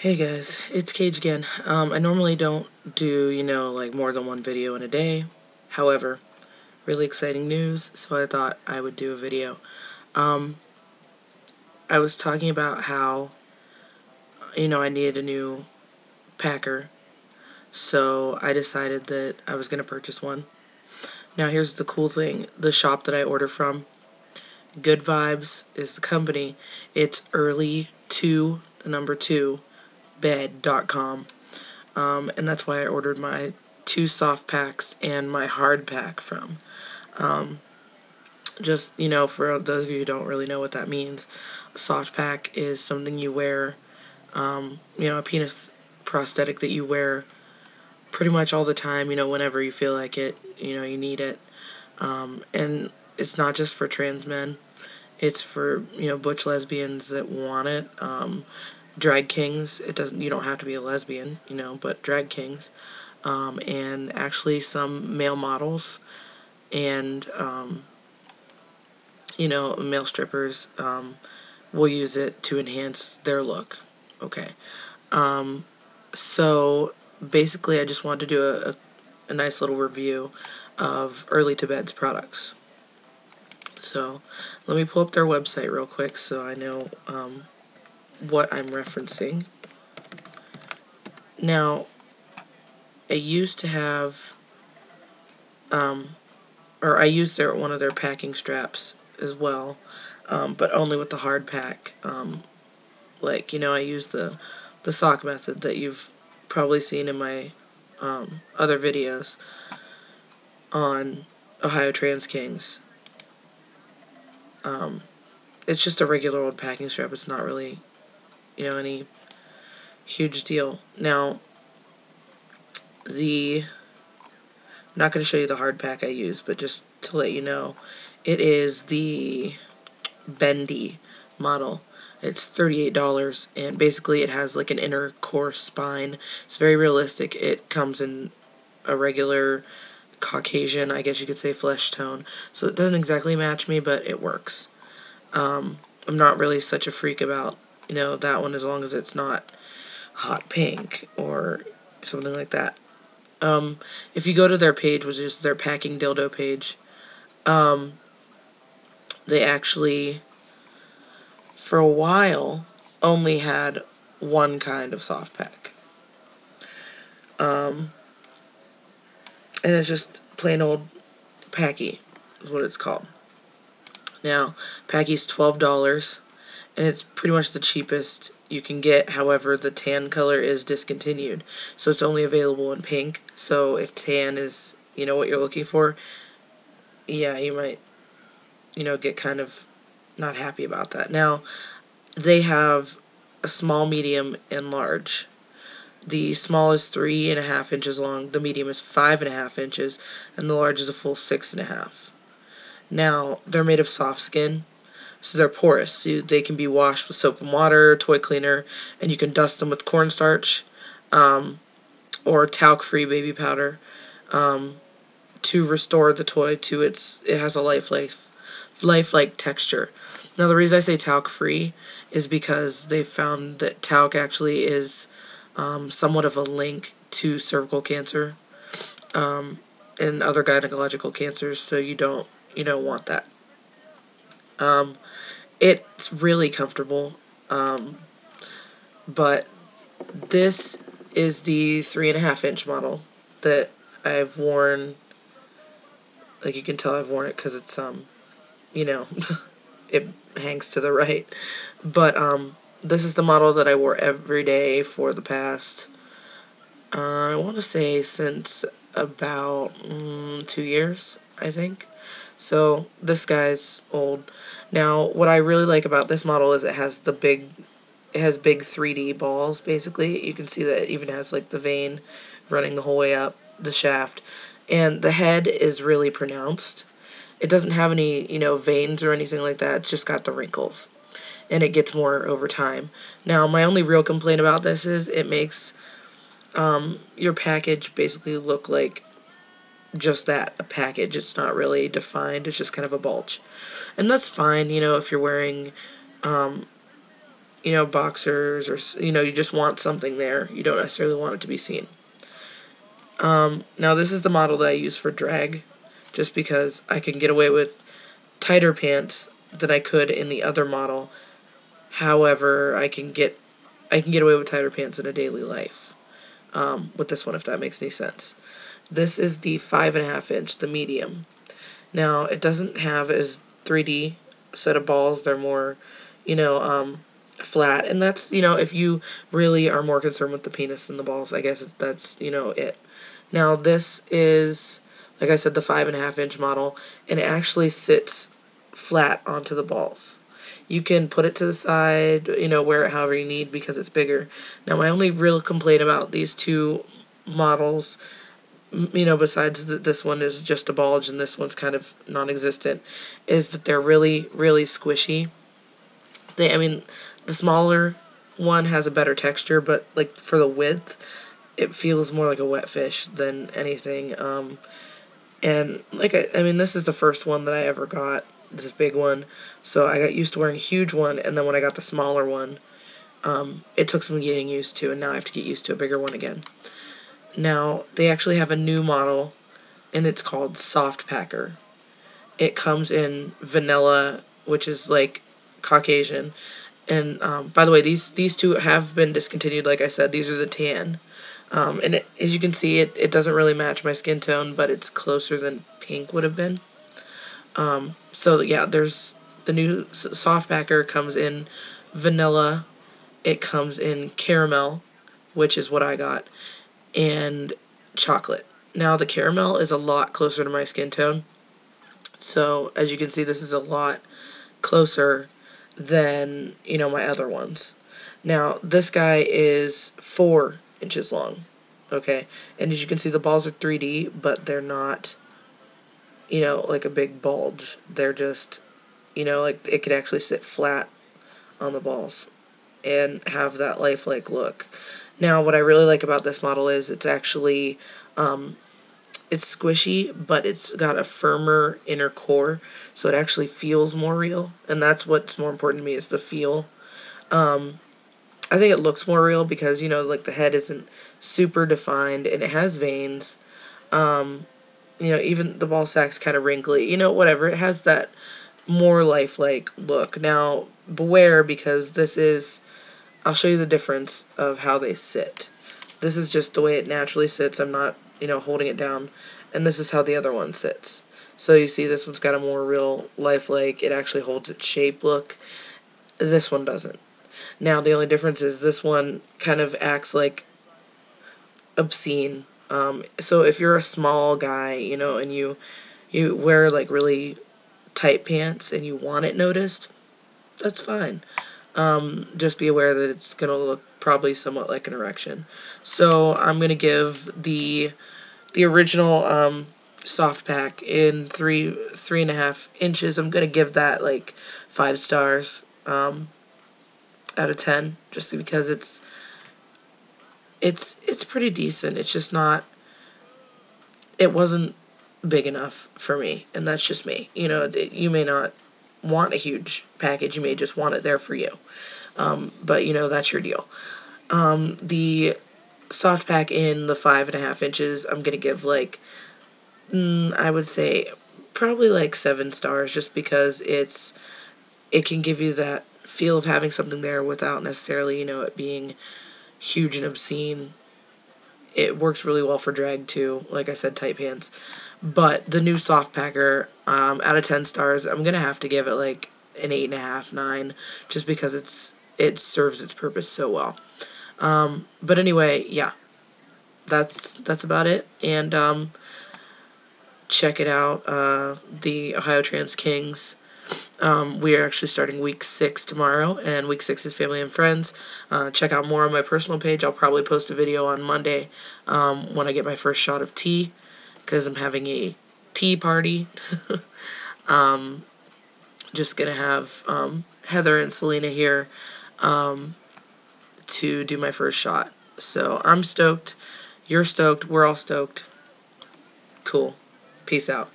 Hey guys, it's Cage again. I normally don't do, like more than one video in a day. However, really exciting news, so I thought I would do a video. I was talking about how, I needed a new packer, so I decided that I was going to purchase one. Now here's the cool thing, the shop that I order from, Good Vibes is the company. It's early2 bed.com. And that's why I ordered my 2 soft packs and my hard pack from. Just, for those of you who don't really know what that means, a soft pack is something you wear, a penis prosthetic that you wear pretty much all the time, whenever you feel like it, you need it. And it's not just for trans men. It's for, butch lesbians that want it. Drag kings. You don't have to be a lesbian, but drag kings. And actually some male models and, male strippers, will use it to enhance their look. Okay. So basically I just wanted to do a nice little review of Early to Bed's products. So let me pull up their website real quick so I know what I'm referencing. Now, I used to have, I used one of their packing straps as well, but only with the hard pack. I used the sock method that you've probably seen in my other videos on Ohio Trans Kings. It's just a regular old packing strap. It's not really, any huge deal. Now, I'm not going to show you the hard pack I use, but just to let you know, it is the bendy model. It's $38, and basically it has like an inner core spine. It's very realistic. It comes in a regular Caucasian, I guess you could say, flesh tone. So it doesn't exactly match me, but it works. I'm not really such a freak about, that one, as long as it's not hot pink or something like that. If you go to their page, which is their packing dildo page, they actually, for a while, only had one kind of soft pack. And it's just plain old Packy is what it's called. Now, Packy's $12, and it's pretty much the cheapest you can get. However, the tan color is discontinued, so it's only available in pink. So if tan is, what you're looking for, yeah, you might, get kind of not happy about that. Now, they have a small, medium, and large. The small is 3.5 inches long, the medium is 5.5 inches, and the large is a full 6.5. Now, they're made of soft skin, so they're porous. So they can be washed with soap and water, toy cleaner, and you can dust them with cornstarch or talc-free baby powder to restore the toy to it has a lifelike texture. Now, the reason I say talc-free is because they found that talc actually is somewhat of a link to cervical cancer and other gynecological cancers, so you don't want that. It's really comfortable, but this is the 3.5-inch model that I've worn. Like, you can tell I've worn it because it's it hangs to the right. But this is the model that I wore every day for the past, I want to say, since about 2 years, I think. So this guy's old. Now, what I really like about this model is it has big 3D balls, basically. You can see that it even has like the vein running the whole way up the shaft. And the head is really pronounced. It doesn't have any, veins or anything like that. It's just got the wrinkles. And it gets more over time. Now, my only real complaint about this is it makes your package basically look like just that, a package. It's not really defined. It's just kind of a bulge. And that's fine, if you're wearing boxers, or, you just want something there. You don't necessarily want it to be seen. Now this is the model that I use for drag, just because I can get away with tighter pants than I could in the other model. However, I can get away with tighter pants in a daily life with this one, if that makes any sense. This is the 5.5 inch, the medium. Now, it doesn't have as 3D set of balls. They're more, flat. And that's, if you really are more concerned with the penis than the balls, I guess that's, it. Now, this is, like I said, the 5.5 inch model, and it actually sits flat onto the balls. You can put it to the side, wear it however you need because it's bigger. Now, my only real complaint about these two models, besides that this one is just a bulge and this one's kind of non-existent, is that they're really, really squishy. The smaller one has a better texture, but like for the width, it feels more like a wet fish than anything. And this is the first one that I ever got, this big one. So I got used to wearing a huge one, and then when I got the smaller one, it took some getting used to, and now I have to get used to a bigger one again. Now, they actually have a new model, and it's called Soft Packer. It comes in vanilla, which is like Caucasian. And by the way, these two have been discontinued. Like I said, these are the tan. And as you can see, it doesn't really match my skin tone, but it's closer than pink would have been. So yeah, there's the new Soft Packer comes in vanilla. It comes in caramel, which is what I got, and chocolate. Now, the caramel is a lot closer to my skin tone. So, as you can see, this is a lot closer than, my other ones. Now, this guy is 4 inches long, okay? And as you can see, the balls are 3D, but they're not, like a big bulge. They're just, like it could actually sit flat on the balls and have that lifelike look. Now, what I really like about this model is it's actually, it's squishy, but it's got a firmer inner core, so it actually feels more real, and that's what's more important to me, is the feel. I think it looks more real because, like the head isn't super defined, and it has veins. Even the ball sack's kind of wrinkly, whatever. It has that more lifelike look. Now, beware, because this is, I'll show you the difference of how they sit. This is just the way it naturally sits. I'm not, holding it down. And this is how the other one sits. So you see, this one's got a more real lifelike, it actually holds its shape look. This one doesn't. Now, the only difference is this one kind of acts like obscene. So if you're a small guy, and you wear like really tight pants and you want it noticed, that's fine. Just be aware that it's going to look probably somewhat like an erection. So I'm going to give the original Soft Pack in 3.5 inches. I'm going to give that like 5 stars out of 10, just because it's pretty decent. It's just not, it wasn't big enough for me, and that's just me. You may not want a huge package, you may just want it there for you. But that's your deal. The Soft Pack in the 5.5 inches, I'm gonna give like, I would say probably like 7 stars, just because it can give you that feel of having something there without necessarily, it being huge and obscene. It works really well for drag too, like I said, tight pants. But the new Soft Packer, out of 10 stars, I'm gonna have to give it like an 8.5, 9, just because it serves its purpose so well. But anyway, yeah, that's about it. And check it out, the Ohio Trans Kings. We are actually starting week 6 tomorrow, and week 6 is Family and Friends. Check out more on my personal page. I'll probably post a video on Monday when I get my first shot of tea, because I'm having a tea party. Just gonna have Heather and Selena here to do my first shot. So I'm stoked. You're stoked. We're all stoked. Cool. Peace out.